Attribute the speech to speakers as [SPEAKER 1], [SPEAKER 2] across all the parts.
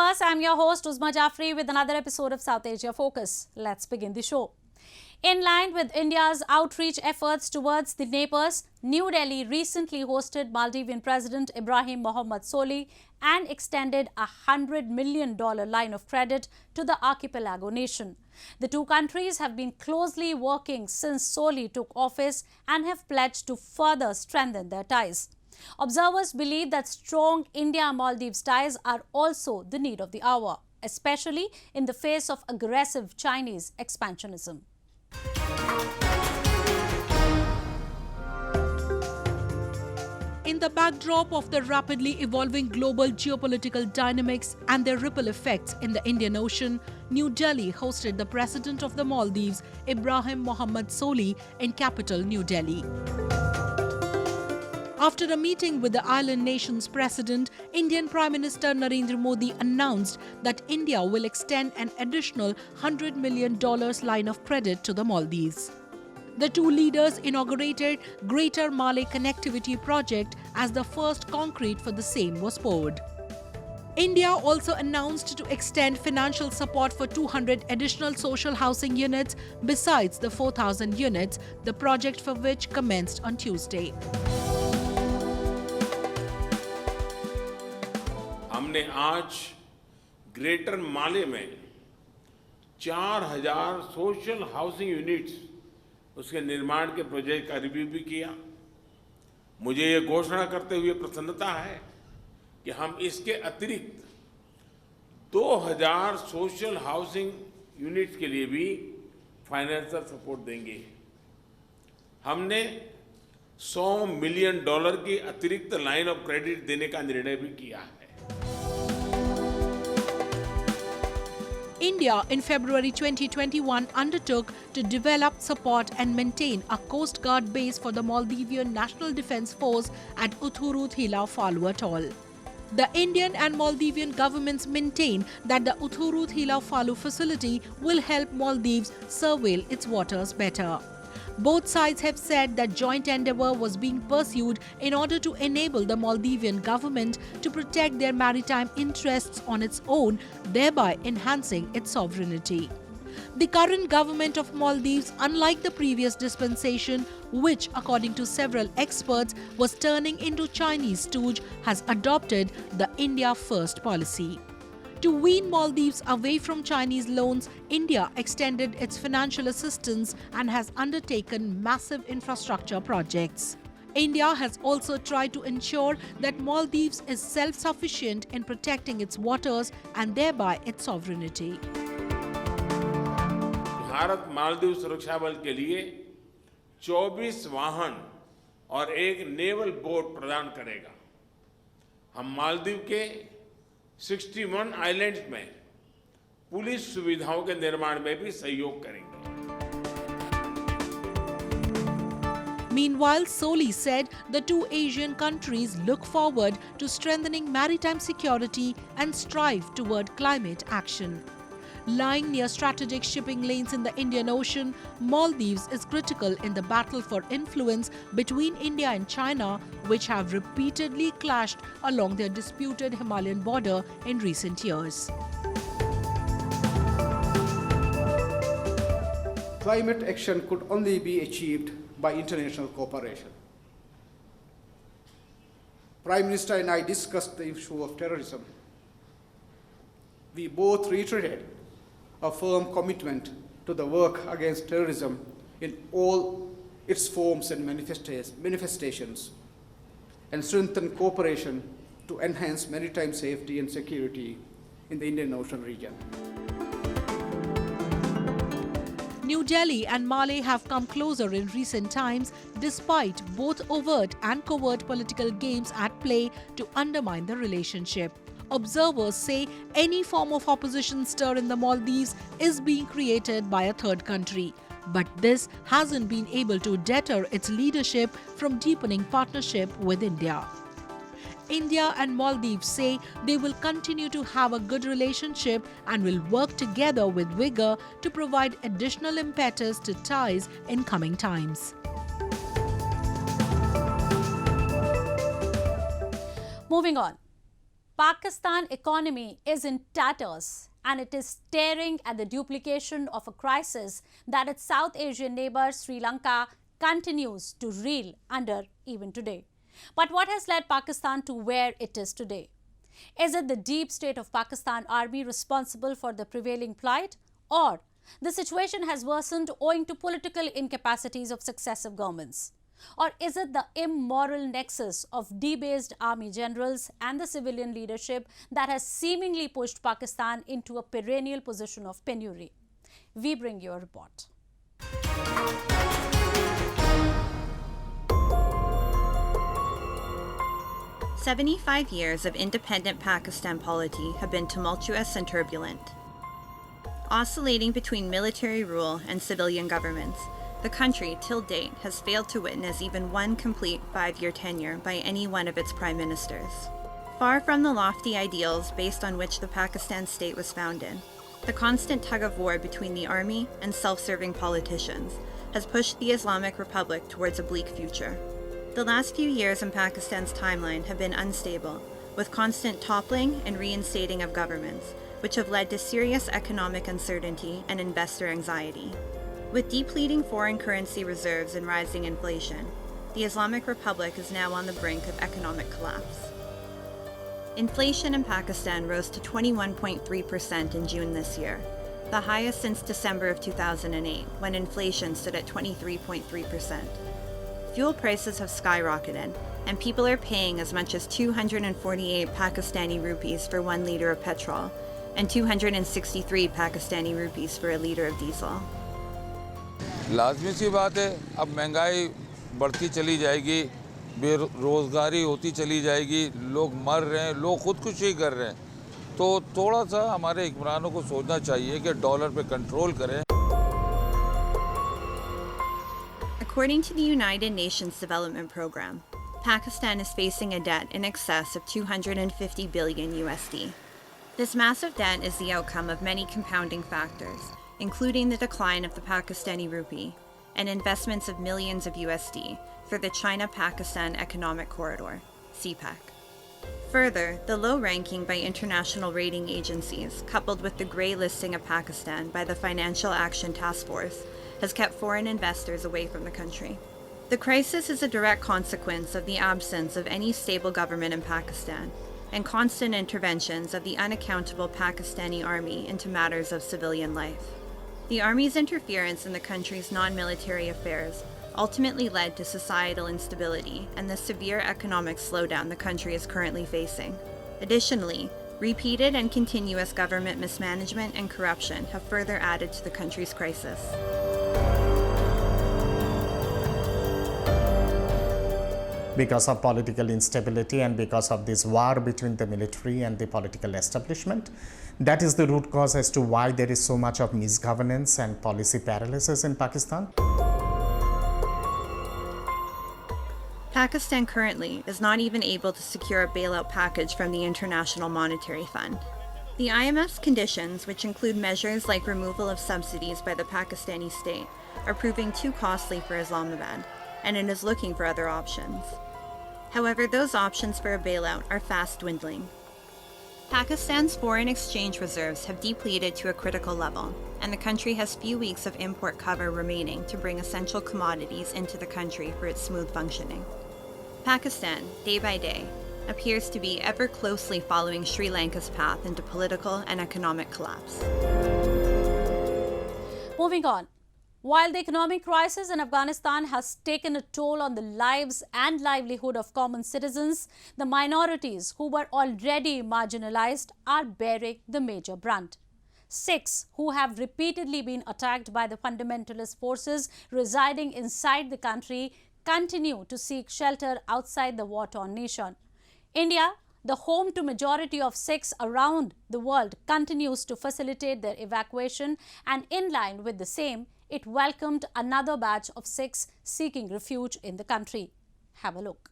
[SPEAKER 1] viewers, I'm your host Uzma Jafri with another episode of South Asia Focus. Let's begin the show. In line with India's outreach efforts towards the neighbours, New Delhi recently hosted Maldivian President Ibrahim Mohamed Solih and extended a $100 million line of credit to the archipelago nation. The two countries have been closely working since Solih took office and have pledged to further strengthen their ties. Observers believe that strong India-Maldives ties are also the need of the hour, especially in the face of aggressive Chinese expansionism.
[SPEAKER 2] In the backdrop of the rapidly evolving global geopolitical dynamics and their ripple effects in the Indian Ocean, New Delhi hosted the President of the Maldives, Ibrahim Mohamed Solih, in capital New Delhi. After a meeting with the island nation's president, Indian Prime Minister Narendra Modi announced that India will extend an additional $100 million line of credit to the Maldives. The two leaders inaugurated Greater Malé Connectivity Project as the first concrete for the same was poured. India also announced to extend financial support for 200 additional social housing units besides the 4,000 units, the project for which commenced on Tuesday.
[SPEAKER 3] हमने आज greater माले में 4000 social housing units उसके निर्माण के project का review भी किया। मुझे ये घोषणा करते हुए प्रसन्नता है कि हम इसके अतिरिक्त 2000 सोशल हाउसिंग यूनिट्स के लिए भी फाइनेंशियल सपोर्ट देंगे। हमने $100 मिलियन की अतिरिक्त लाइन ऑफ क्रेडिट देने का निर्णय भी किया है।
[SPEAKER 2] India in February 2021 undertook to develop, support and maintain a Coast Guard base for the Maldivian National Defence Force at Uthurut Hila Falu Atoll. The Indian and Maldivian governments maintain that the Uthurut Hila Falu facility will help Maldives surveil its waters better. Both sides have said that joint endeavour was being pursued in order to enable the Maldivian government to protect their maritime interests on its own, thereby enhancing its sovereignty. The current government of Maldives, unlike the previous dispensation, which, according to several experts, was turning into Chinese stooge, has adopted the India First policy. To wean Maldives away from Chinese loans, India extended its financial assistance and has undertaken massive infrastructure projects. India has also tried to ensure that Maldives is self-sufficient in protecting its waters and thereby its sovereignty.
[SPEAKER 3] Bharat Maldives सुरक्षा बल के लिए 24 वाहन और एक naval boat प्रदान करेगा। हम मालदीव के 61 आइलैंड्स में पुलिस सुविधाओं के निर्माण में भी सहयोग करेंगे।
[SPEAKER 2] Meanwhile, Solih said the two Asian countries look forward to strengthening maritime security and strive toward climate action. Lying near strategic shipping lanes in the Indian Ocean, Maldives is critical in the battle for influence between India and China, which have repeatedly clashed along their disputed Himalayan border in recent years.
[SPEAKER 4] Climate action could only be achieved by international cooperation. Prime Minister and I discussed the issue of terrorism. We both reiterated a firm commitment to the work against terrorism in all its forms and manifestations, and strengthen cooperation to enhance maritime safety and security in the Indian Ocean region.
[SPEAKER 2] New Delhi and Malé have come closer in recent times despite both overt and covert political games at play to undermine the relationship. Observers say any form of opposition stir in the Maldives is being created by a third country. But this hasn't been able to deter its leadership from deepening partnership with India. India and Maldives say they will continue to have a good relationship and will work together with vigor to provide additional impetus to ties in coming times.
[SPEAKER 1] Moving on. Pakistan economy is in tatters and it is staring at the duplication of a crisis that its South Asian neighbor Sri Lanka continues to reel under even today. But what has led Pakistan to where it is today? Is it the deep state of Pakistan army responsible for the prevailing plight, or the situation has worsened owing to political incapacities of successive governments? Or is it the immoral nexus of debased army generals and the civilian leadership that has seemingly pushed Pakistan into a perennial position of penury? We bring you a report.
[SPEAKER 5] "75 years of independent Pakistan polity have been tumultuous and turbulent. Oscillating between military rule and civilian governments, the country, till date, has failed to witness even one complete 5-year tenure by any one of its prime ministers. Far from the lofty ideals based on which the Pakistan state was founded, the constant tug-of-war between the army and self-serving politicians has pushed the Islamic Republic towards a bleak future. The last few years in Pakistan's timeline have been unstable, with constant toppling and reinstating of governments, which have led to serious economic uncertainty and investor anxiety. With depleting foreign currency reserves and rising inflation, the Islamic Republic is now on the brink of economic collapse. Inflation in Pakistan rose to 21.3% in June this year, the highest since December of 2008, when inflation stood at 23.3%. Fuel prices have skyrocketed, and people are paying as much as 248 Pakistani rupees for 1 liter of petrol, and 263 Pakistani rupees for a liter of diesel.
[SPEAKER 6] लाजमी सी बात है, अब महंगाई बढ़ती चली जाएगी, बेरोज़गारी होती चली जाएगी, लोग मर रहे हैं, लोग खुदकुशी कर रहे हैं, तो थोड़ा सा हमारे हुक्मरानों को सोचना चाहिए कि डॉलर पे कंट्रोल करें.
[SPEAKER 5] According to the United Nations Development Program, Pakistan is facing a debt in excess of 250 billion USD. This massive debt is the outcome of many compounding factors, including the decline of the Pakistani rupee and investments of millions of USD for the China-Pakistan Economic Corridor, CPEC. Further, the low ranking by international rating agencies, coupled with the grey listing of Pakistan by the Financial Action Task Force, has kept foreign investors away from the country. The crisis is a direct consequence of the absence of any stable government in Pakistan and constant interventions of the unaccountable Pakistani army into matters of civilian life. The army's interference in the country's non-military affairs ultimately led to societal instability and the severe economic slowdown the country is currently facing. Additionally, repeated and continuous government mismanagement and corruption have further added to the country's crisis.
[SPEAKER 7] Because of political instability and because of this war between the military and the political establishment, that is the root cause as to why there is so much of misgovernance and policy paralysis in Pakistan.
[SPEAKER 5] Pakistan currently is not even able to secure a bailout package from the International Monetary Fund. The IMF's conditions, which include measures like removal of subsidies by the Pakistani state, are proving too costly for Islamabad, and it is looking for other options. However, those options for a bailout are fast dwindling. Pakistan's foreign exchange reserves have depleted to a critical level, and the country has few weeks of import cover remaining to bring essential commodities into the country for its smooth functioning. Pakistan, day by day, appears to be ever closely following Sri Lanka's path into political and economic collapse.
[SPEAKER 1] Moving on. While the economic crisis in Afghanistan has taken a toll on the lives and livelihood of common citizens, the minorities who were already marginalized are bearing the major brunt. Sikhs who have repeatedly been attacked by the fundamentalist forces residing inside the country continue to seek shelter outside the war-torn nation. India, the home to majority of Sikhs around the world, continues to facilitate their evacuation, and in line with the same, it welcomed another batch of Sikhs seeking refuge in the country. Have a look.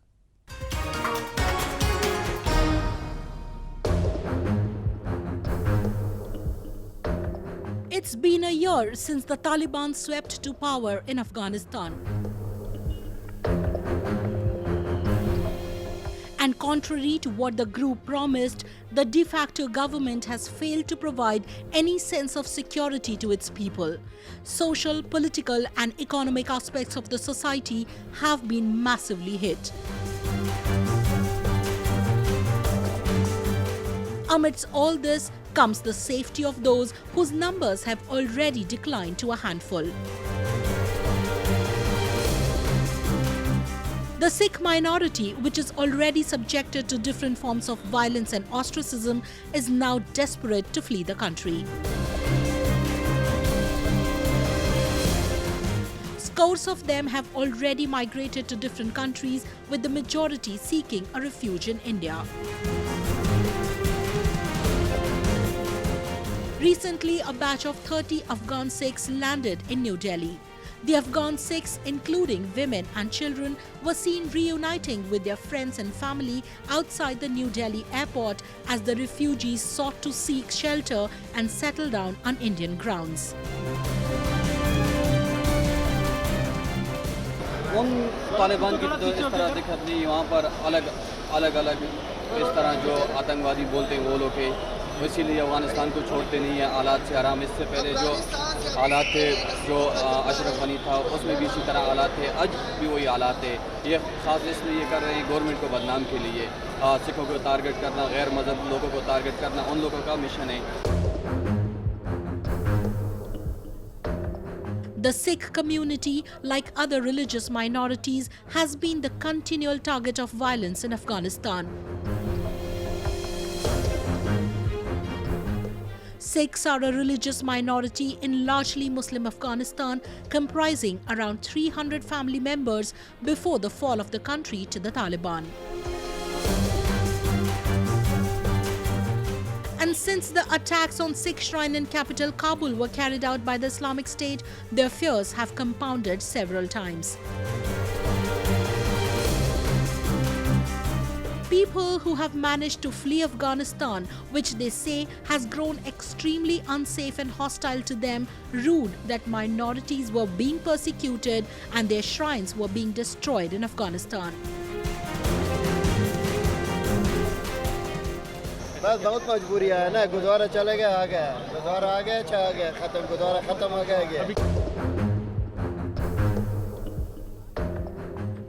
[SPEAKER 2] It's been a year since the Taliban swept to power in Afghanistan. And And contrary to what the group promised, the de facto government has failed to provide any sense of security to its people. Social, political and economic aspects of the society have been massively hit. Amidst all this comes the safety of those whose numbers have already declined to a handful. The Sikh minority, which is already subjected to different forms of violence and ostracism, is now desperate to flee the country. Scores of them have already migrated to different countries, with the majority seeking a refuge in India. Recently, a batch of 30 Afghan Sikhs landed in New Delhi. The Afghan Sikhs, including women and children, were seen reuniting with their friends and family outside the New Delhi airport as the refugees sought to seek shelter and settle down on Indian grounds.
[SPEAKER 8] उन तालिबान की तो इस तरह दिक्कत नहीं, वहाँ पर अलग अलग इस तरह जो आतंकवादी बोलते हैं वो लोग के, इसीलिए अफगानिस्तान को छोड़ते नहीं है हालात से आराम। इससे पहले जो हालात थे, जो अशरफ गनी था, उसमें भी इसी तरह हालात थे, आज भी वही हालात है। ये खास इसलिए ये कर रहे हैं गवर्नमेंट को बदनाम के लिए, सिखों को टारगेट करना, गैर मजहब लोगों को टारगेट करना उन लोगों का मिशन है।
[SPEAKER 2] The Sikh community, like other religious minorities, has been the continual target of violence in Afghanistan. Sikhs are a religious minority in largely Muslim Afghanistan, comprising around 300 family members before the fall of the country to the Taliban. And since the attacks on Sikh shrine in capital Kabul were carried out by the Islamic State, their fears have compounded several times. People who have managed to flee Afghanistan, which they say has grown extremely unsafe and hostile to them, rued that minorities were being persecuted and their shrines were being destroyed in Afghanistan.
[SPEAKER 9] बस बहुत मजबूरी है ना, गुरुद्वारा चले गए आ गए, गुरुद्वारा आ गए आ गए, खत्म गुरुद्वारा खत्म हो गया।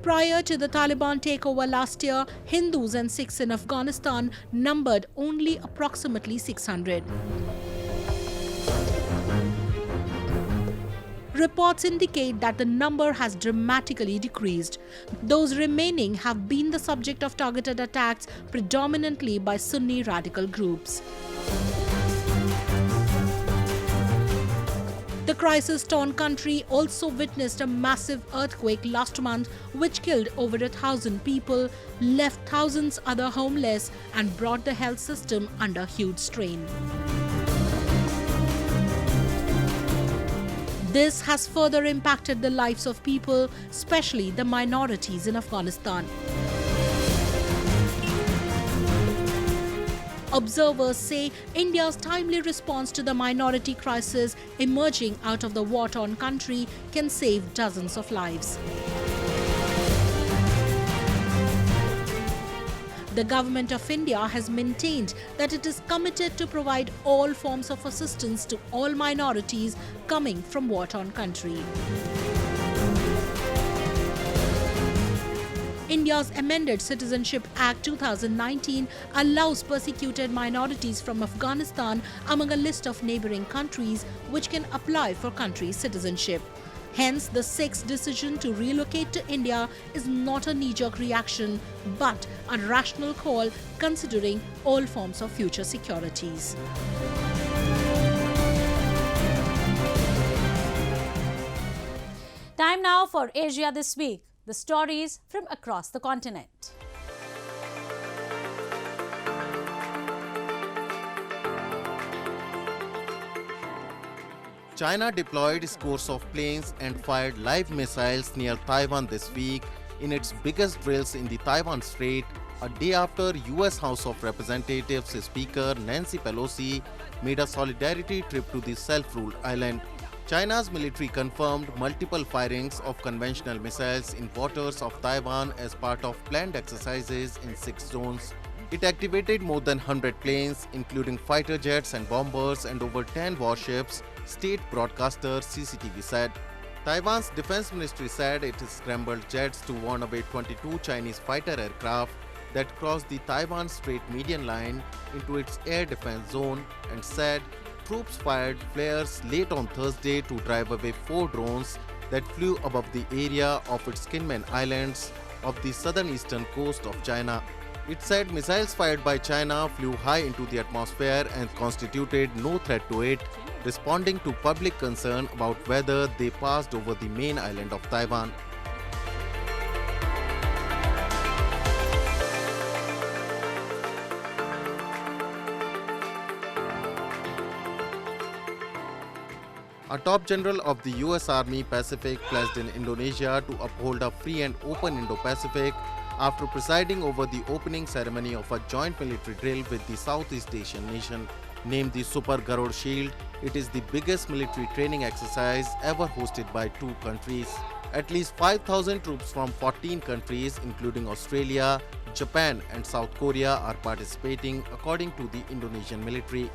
[SPEAKER 2] Prior to the Taliban takeover last year, Hindus and Sikhs in Afghanistan numbered only approximately 600. Reports indicate that the number has dramatically decreased. Those remaining have been the subject of targeted attacks, predominantly by Sunni radical groups. The crisis-torn country also witnessed a massive earthquake last month, which killed over 1,000 people, left thousands other homeless, and brought the health system under huge strain. This has further impacted the lives of people, especially the minorities in Afghanistan. Observers say India's timely response to the minority crisis emerging out of the war-torn country can save dozens of lives. The government of India has maintained that it is committed to provide all forms of assistance to all minorities coming from war-torn country. India's amended Citizenship Act 2019 allows persecuted minorities from Afghanistan among a list of neighboring countries which can apply for country citizenship. Hence, the Sikhs' decision to relocate to India is not a knee-jerk reaction, but a rational call considering all forms of future securities.
[SPEAKER 1] Time now for Asia This Week, the stories from across the continent.
[SPEAKER 10] China deployed scores of planes and fired live missiles near Taiwan this week in its biggest drills in the Taiwan Strait, a day after US House of Representatives Speaker Nancy Pelosi made a solidarity trip to the self-ruled island. China's military confirmed multiple firings of conventional missiles in waters of Taiwan as part of planned exercises in 6 zones. It activated more than 100 planes, including fighter jets and bombers, and over 10 warships, state broadcaster CCTV said. Taiwan's defense ministry said it has scrambled jets to warn away 22 Chinese fighter aircraft that crossed the Taiwan Strait median line into its air defense zone, and said troops fired flares late on Thursday to drive away 4 drones that flew above the area of its Kinmen Islands of the southern eastern coast of China. It said missiles fired by China flew high into the atmosphere and constituted no threat to it, responding to public concern about whether they passed over the main island of Taiwan. A top general of the US Army Pacific pledged in Indonesia to uphold a free and open Indo-Pacific after presiding over the opening ceremony of a joint military drill with the Southeast Asian nation. Named the Super Garud Shield, it is the biggest military training exercise ever hosted by 2 countries. At least 5,000 troops from 14 countries, including Australia, Japan and South Korea, are participating, according to the Indonesian military.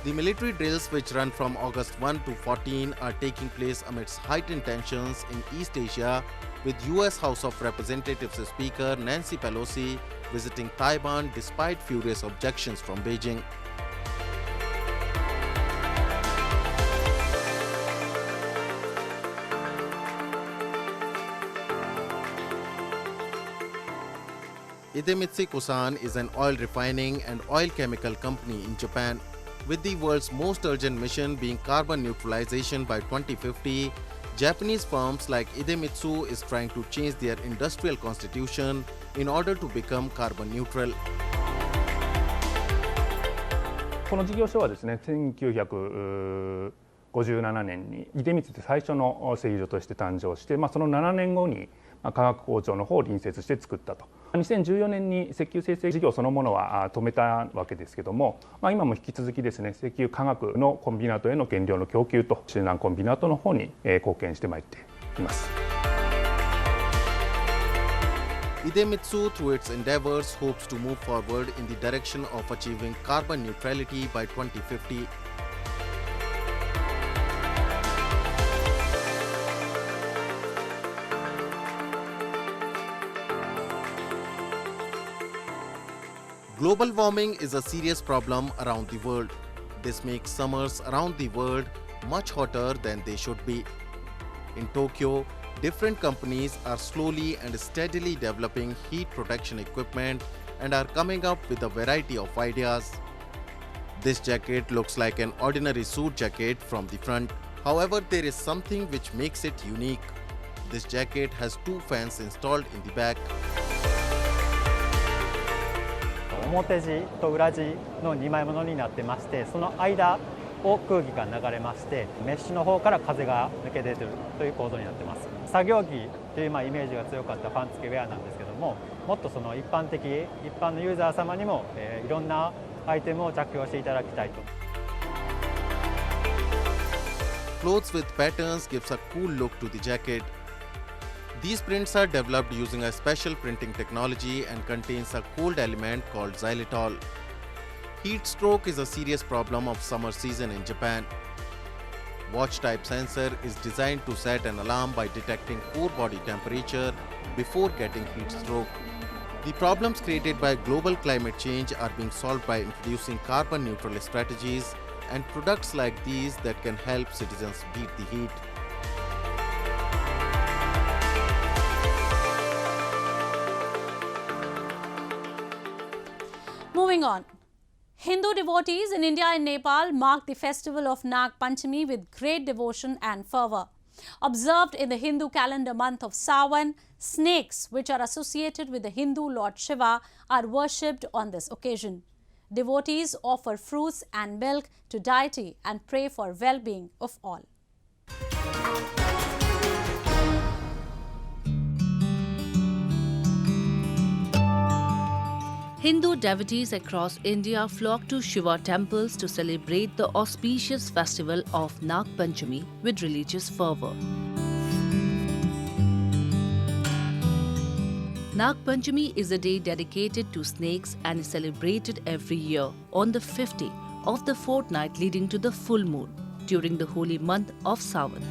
[SPEAKER 10] The military drills, which run from August 1 to 14, are taking place amidst heightened tensions in East Asia, with US House of Representatives Speaker Nancy Pelosi visiting Taiwan despite furious objections from Beijing. Idemitsu Kosan is an oil refining and oil chemical company in Japan. With the world's most urgent mission being carbon neutralization by 2050, Japanese firms like Idemitsu is trying to change their industrial constitution in order to become carbon neutral.
[SPEAKER 11] この事業所はですね、1957年に出光って最初の製油所として誕生して、その7年後に化学工場の方を隣接して作ったと。2014年に石油精製事業そのものは止めたわけですけども、今も引き続きですね、石油化学のコンビナートへの原料の供給と集団コンビナートの方に貢献してまいっています。
[SPEAKER 10] Idemitsu, through its endeavors, hopes to move forward in the direction of achieving carbon neutrality by 2050. Global warming is a serious problem around the world. This makes summers around the world much hotter than they should be. In Tokyo, different companies are slowly and steadily developing heat protection equipment and are coming up with a variety of ideas. This jacket looks like an ordinary suit jacket from the front. However, there is something which makes it unique. This jacket has 2 fans installed in the back.
[SPEAKER 12] 表地と裏地の2枚ものになってまして、その間を空気が流れまして、メッシュの方から風が抜け出ているという構造になっています。作業着というイメージが強かったファン付けウェアなんですけども、もっとその一般のユーザー様にも、いろんなアイテムを着用していただきたいと。
[SPEAKER 10] Clothes with patterns gives a cool look to the jacket. These prints are developed using a special printing technology and contains a cold element called xylitol. Heat stroke is a serious problem of summer season in Japan. Watch type sensor is designed to set an alarm by detecting core body temperature before getting heat stroke. The problems created by global climate change are being solved by introducing carbon neutral strategies and products like these that can help citizens beat the heat.
[SPEAKER 1] Moving on. Hindu devotees in India and Nepal mark the festival of Nag Panchami with great devotion and fervour. Observed in the Hindu calendar month of Sawan, snakes, which are associated with the Hindu Lord Shiva, are worshipped on this occasion. Devotees offer fruits and milk to deity and pray for well-being of all.
[SPEAKER 13] Hindu devotees across India flock to Shiva temples to celebrate the auspicious festival of Nag Panchami with religious fervour. Nag Panchami is a day dedicated to snakes and is celebrated every year on the 5th day of the fortnight leading to the full moon during the holy month of Sawan.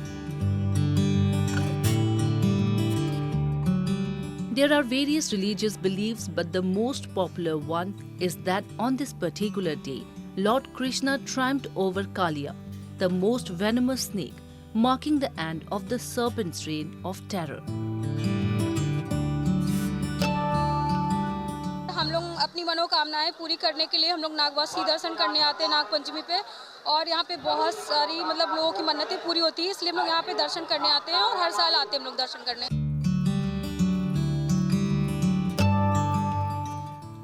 [SPEAKER 13] There are various religious beliefs, but the most popular one is that on this particular day, Lord Krishna triumphed over Kaliya, the most venomous snake, marking the end of the serpent's reign of terror.
[SPEAKER 14] हम लोग अपनी मनोकामनाएं पूरी करने के लिए हम लोग नागवासी दर्शन करने आते हैं नाग पंचमी पे, और यहाँ पे बहुत सारी लोगों की मन्नतें पूरी होती है, इसलिए हम लोग यहाँ पे दर्शन करने आते हैं और हर साल आते हैं हम लोग दर्शन करने.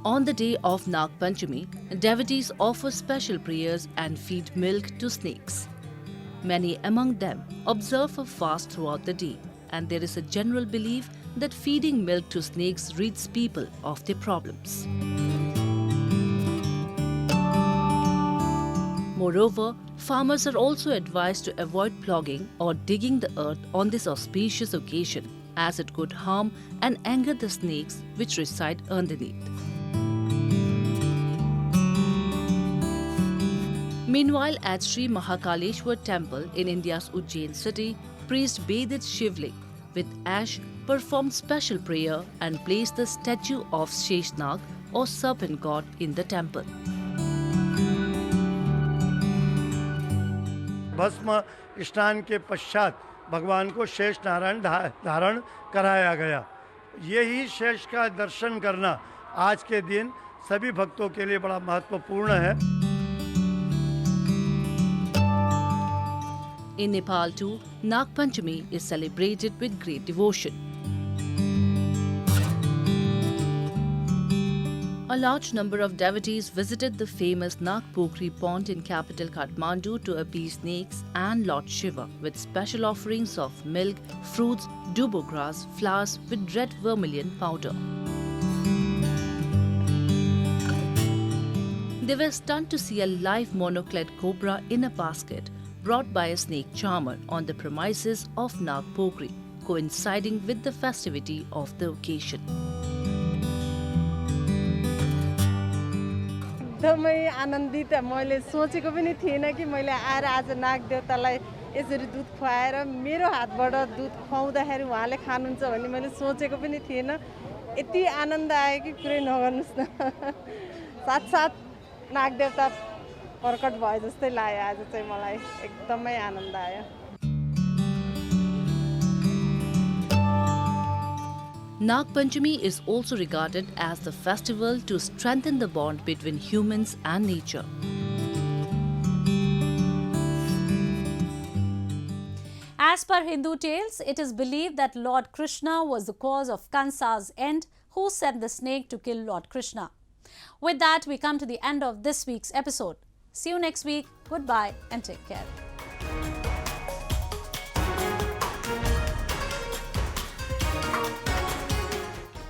[SPEAKER 13] On the day of Nag Panchami, devotees offer special prayers and feed milk to snakes. Many among them observe a fast throughout the day, and there is a general belief that feeding milk to snakes rids people of their problems. Moreover, farmers are also advised to avoid ploughing or digging the earth on this auspicious occasion, as it could harm and anger the snakes which reside underneath. Meanwhile, at Sri Mahakaleshwar temple in India's Ujjain city, priest bathed Shivling with ash, performed special prayer and placed the statue of Sheshnag or serpent god in the temple.
[SPEAKER 15] भस्म स्नान के पश्चात भगवान को शेष नारायण धारण कराया गया. यही शेष का दर्शन करना आज के दिन सभी भक्तों के लिए बड़ा महत्वपूर्ण है.
[SPEAKER 13] In Nepal too, Nag Panchami is celebrated with great devotion. A large number of devotees visited the famous Nag Pokri pond in capital Kathmandu to appease snakes and Lord Shiva with special offerings of milk, fruits, dubo grass, flowers with red vermilion powder. They were stunned to see a live monocled cobra in a basket brought by a snake charmer on the premises of Nag Pokri, coinciding with the festivity of the occasion.
[SPEAKER 16] एकदमै आनन्दित. मैले सोचेको पनि थिएन कि मैले आएर आज नाग देवतालाई यसरी दुध खुवाएर मेरो हातबाट दुध खुवाउँदाखेरि उहाँले खानुहुन्छ भन्ने मैले सोचेको पनि थिएन. यति आनन्द आयो कि कुरै नगर्नुस् न. साथसाथ नाग देवता प्रकट भए जस्तै लाग्यो. आज चाहिँ मलाई एकदमै आनन्द आयो.
[SPEAKER 13] Nag Panchami is also regarded as the festival to strengthen the bond between humans and nature.
[SPEAKER 1] As per Hindu tales, it is believed that Lord Krishna was the cause of Kansa's end, who sent the snake to kill Lord Krishna. With that, we come to the end of this week's episode. See you next week. Goodbye and take care.